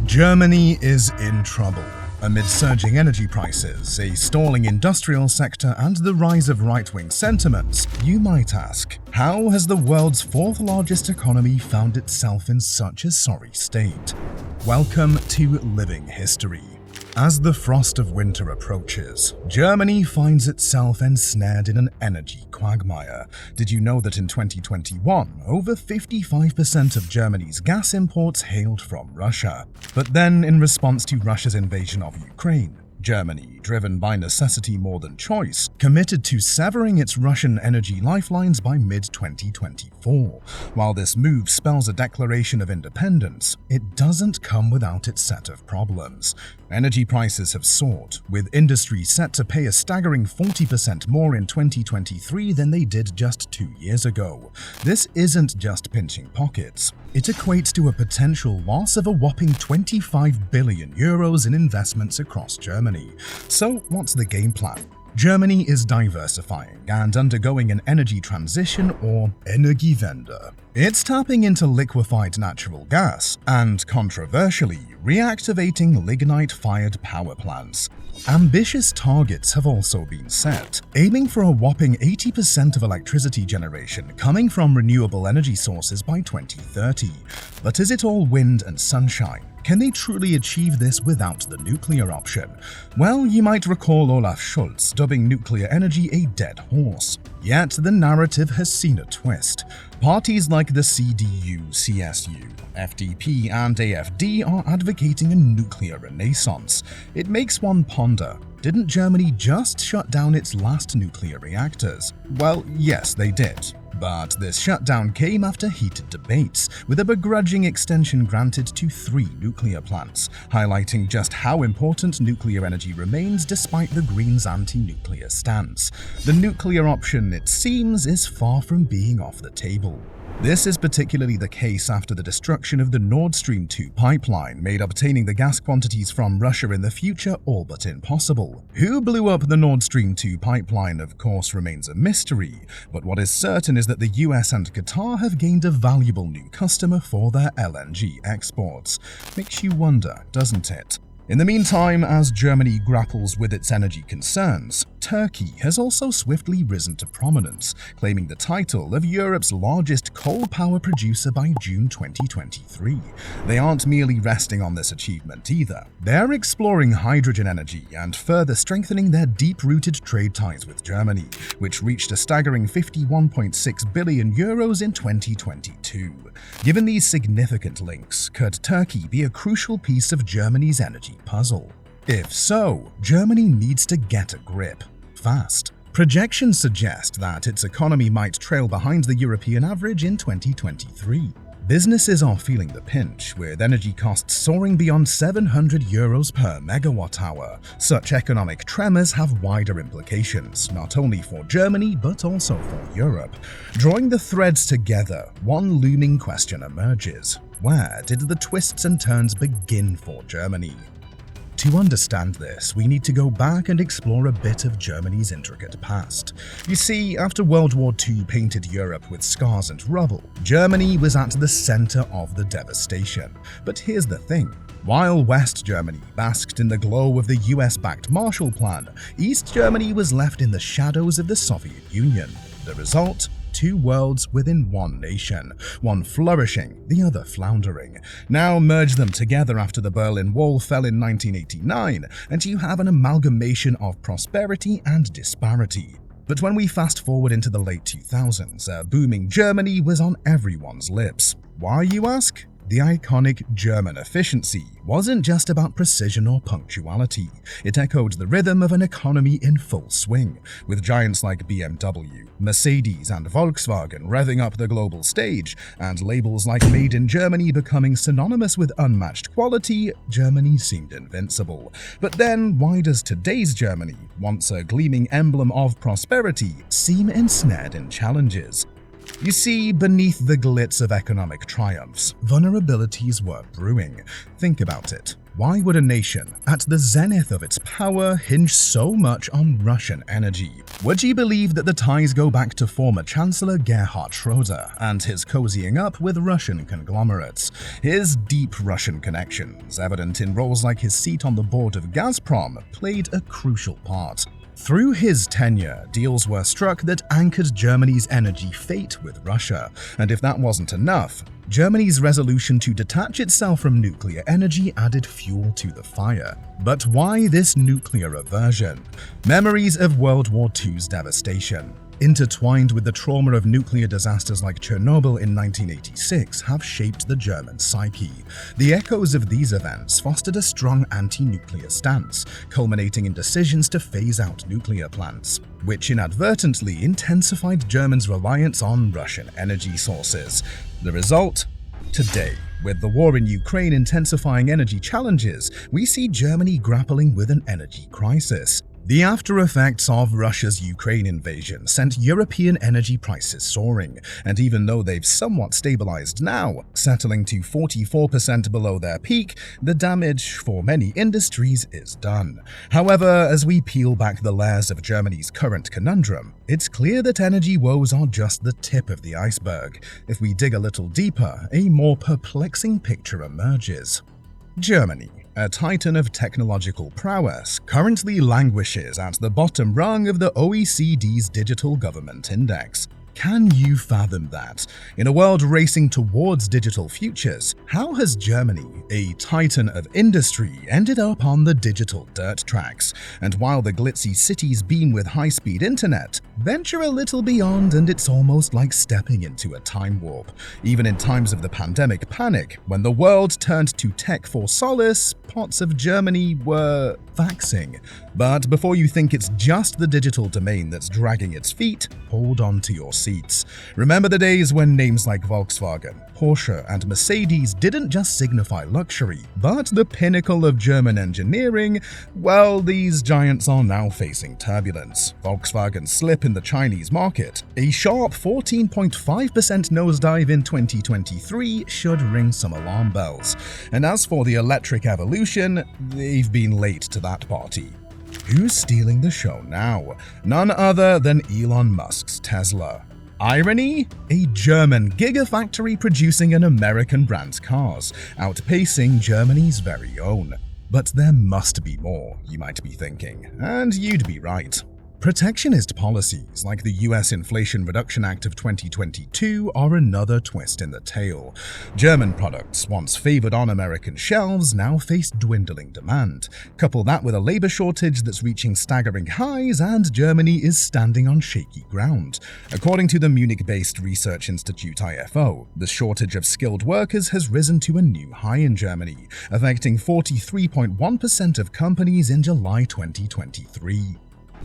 Germany is in trouble. Amid surging energy prices, a stalling industrial sector, and the rise of right-wing sentiments, you might ask, how has the world's fourth largest economy found itself in such a sorry state? Welcome to Living History. As the frost of winter approaches, Germany finds itself ensnared in an energy quagmire. Did you know that in 2021, over 55% of Germany's gas imports hailed from Russia? But then, in response to Russia's invasion of Ukraine, Germany, driven by necessity more than choice, committed to severing its Russian energy lifelines by mid-2024. While this move spells a declaration of independence, it doesn't come without its set of problems. Energy prices have soared, with industry set to pay a staggering 40% more in 2023 than they did just 2 years ago. This isn't just pinching pockets. It equates to a potential loss of a whopping 25 billion euros in investments across Germany. So what's the game plan? Germany is diversifying and undergoing an energy transition, or Energiewende. It's tapping into liquefied natural gas and, controversially, reactivating lignite-fired power plants. Ambitious targets have also been set, aiming for a whopping 80% of electricity generation coming from renewable energy sources by 2030. But is it all wind and sunshine? Can they truly achieve this without the nuclear option? Well, you might recall Olaf Scholz dubbing nuclear energy a dead horse. Yet the narrative has seen a twist. Parties like the CDU, CSU, FDP, and AfD are advocating a nuclear renaissance. It makes one ponder, didn't Germany just shut down its last nuclear reactors? Well, yes, they did. But this shutdown came after heated debates, with a begrudging extension granted to 3 nuclear plants, highlighting just how important nuclear energy remains despite the Greens' anti-nuclear stance. The nuclear option, it seems, is far from being off the table. This is particularly the case after the destruction of the Nord Stream 2 pipeline made obtaining the gas quantities from Russia in the future all but impossible. Who blew up the Nord Stream 2 pipeline, of course, remains a mystery, but what is certain is that the US and Qatar have gained a valuable new customer for their LNG exports. Makes you wonder, doesn't it? In the meantime, as Germany grapples with its energy concerns, Turkey has also swiftly risen to prominence, claiming the title of Europe's largest coal power producer by June 2023. They aren't merely resting on this achievement either. They're exploring hydrogen energy and further strengthening their deep-rooted trade ties with Germany, which reached a staggering 51.6 billion euros in 2022. Given these significant links, could Turkey be a crucial piece of Germany's energy puzzle? If so, Germany needs to get a grip, fast. Projections suggest that its economy might trail behind the European average in 2023. Businesses are feeling the pinch, with energy costs soaring beyond 700 euros per megawatt hour. Such economic tremors have wider implications, not only for Germany but also for Europe. Drawing the threads together, one looming question emerges. Where did the twists and turns begin for Germany? To understand this, we need to go back and explore a bit of Germany's intricate past. You see, after World War II painted Europe with scars and rubble, Germany was at the center of the devastation. But here's the thing. While West Germany basked in the glow of the US-backed Marshall Plan, East Germany was left in the shadows of the Soviet Union. The result? 2 worlds within one nation, one flourishing, the other floundering. Now merge them together after the Berlin Wall fell in 1989, and you have an amalgamation of prosperity and disparity. But when we fast forward into the late 2000s, a booming Germany was on everyone's lips. Why, you ask? The iconic German efficiency wasn't just about precision or punctuality. It echoed the rhythm of an economy in full swing, with giants like BMW, Mercedes, and Volkswagen revving up the global stage, and labels like Made in Germany becoming synonymous with unmatched quality. Germany seemed invincible. But then, why does today's Germany, once a gleaming emblem of prosperity, seem ensnared in challenges? You see, beneath the glitz of economic triumphs, vulnerabilities were brewing. Think about it. Why would a nation, at the zenith of its power, hinge so much on Russian energy? Would you believe that the ties go back to former Chancellor Gerhard Schroeder and his cozying up with Russian conglomerates? His deep Russian connections, evident in roles like his seat on the board of Gazprom, played a crucial part. Through his tenure, deals were struck that anchored Germany's energy fate with Russia, and if that wasn't enough, Germany's resolution to detach itself from nuclear energy added fuel to the fire. But why this nuclear aversion? Memories of World War II's devastation, intertwined with the trauma of nuclear disasters like Chernobyl in 1986, have shaped the German psyche. The echoes of these events fostered a strong anti-nuclear stance, culminating in decisions to phase out nuclear plants, which inadvertently intensified Germans' reliance on Russian energy sources. The result? Today, with the war in Ukraine intensifying energy challenges, we see Germany grappling with an energy crisis. The after effects of Russia's Ukraine invasion sent European energy prices soaring, and even though they've somewhat stabilized now, settling to 44% below their peak, the damage for many industries is done. However, as we peel back the layers of Germany's current conundrum, it's clear that energy woes are just the tip of the iceberg. If we dig a little deeper, a more perplexing picture emerges. Germany, a titan of technological prowess, currently languishes at the bottom rung of the OECD's Digital Government Index. Can you fathom that? In a world racing towards digital futures, how has Germany, a titan of industry, ended up on the digital dirt tracks? And while the glitzy cities beam with high-speed internet, venture a little beyond and it's almost like stepping into a time warp. Even in times of the pandemic panic, when the world turned to tech for solace, parts of Germany were faxing. But before you think it's just the digital domain that's dragging its feet, hold on to your seats. Remember the days when names like Volkswagen, Porsche, and Mercedes didn't just signify luxury, but the pinnacle of German engineering? Well, these giants are now facing turbulence. Volkswagen's slip in the Chinese market, a sharp 14.5% nosedive in 2023, should ring some alarm bells. And as for the electric evolution, they've been late to that party. Who's stealing the show now? None other than Elon Musk's Tesla. Irony? A German gigafactory producing an American brand's cars, outpacing Germany's very own. But there must be more, you might be thinking, and you'd be right. Protectionist policies like the US Inflation Reduction Act of 2022 are another twist in the tale. German products, once favored on American shelves, now face dwindling demand. Couple that with a labor shortage that's reaching staggering highs, and Germany is standing on shaky ground. According to the Munich-based research institute IFO, the shortage of skilled workers has risen to a new high in Germany, affecting 43.1% of companies in July 2023.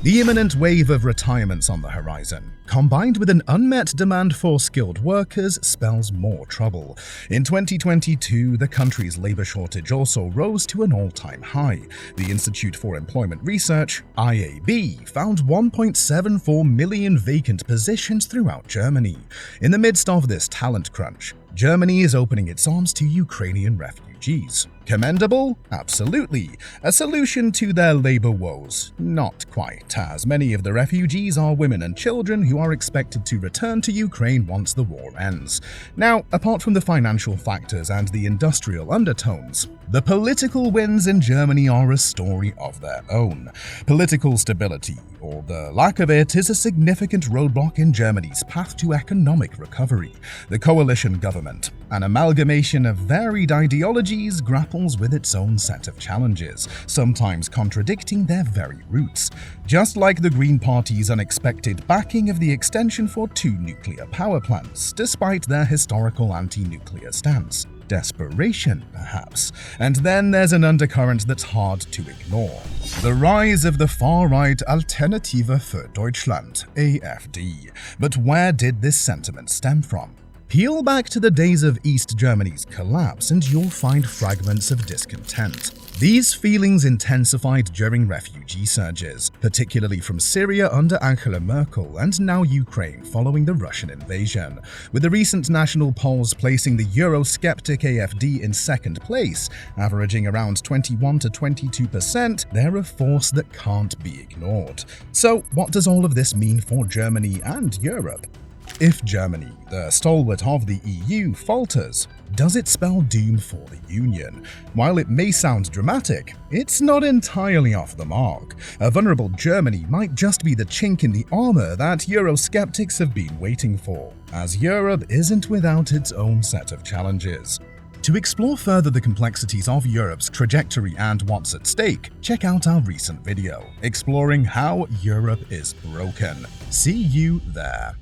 The imminent wave of retirements on the horizon, combined with an unmet demand for skilled workers, spells more trouble. In 2022, the country's labor shortage also rose to an all-time high. The Institute for Employment Research, IAB, found 1.74 million vacant positions throughout Germany. In the midst of this talent crunch, Germany is opening its arms to Ukrainian refugees. Commendable? Absolutely. A solution to their labor woes? Not quite, as many of the refugees are women and children who are expected to return to Ukraine once the war ends. Now, apart from the financial factors and the industrial undertones, the political wins in Germany are a story of their own. Political stability, or the lack of it, is a significant roadblock in Germany's path to economic recovery. The coalition government, an amalgamation of varied ideologies, grapples with its own set of challenges, sometimes contradicting their very roots. Just like the Green Party's unexpected backing of the extension for 2 nuclear power plants, despite their historical anti-nuclear stance. Desperation, perhaps. And then there's an undercurrent that's hard to ignore. The rise of the far-right Alternative für Deutschland, AfD. But where did this sentiment stem from? Peel back to the days of East Germany's collapse and you'll find fragments of discontent. These feelings intensified during refugee surges, particularly from Syria under Angela Merkel and now Ukraine following the Russian invasion, with the recent national polls placing the Eurosceptic AfD in second place, averaging around 21 to 22%. They're a force that can't be ignored. So what does all of this mean for Germany and Europe? If Germany, the stalwart of the EU, falters, does it spell doom for the Union? While it may sound dramatic, it's not entirely off the mark. A vulnerable Germany might just be the chink in the armor that Eurosceptics have been waiting for, as Europe isn't without its own set of challenges. To explore further the complexities of Europe's trajectory and what's at stake, check out our recent video, exploring how Europe is broken. See you there.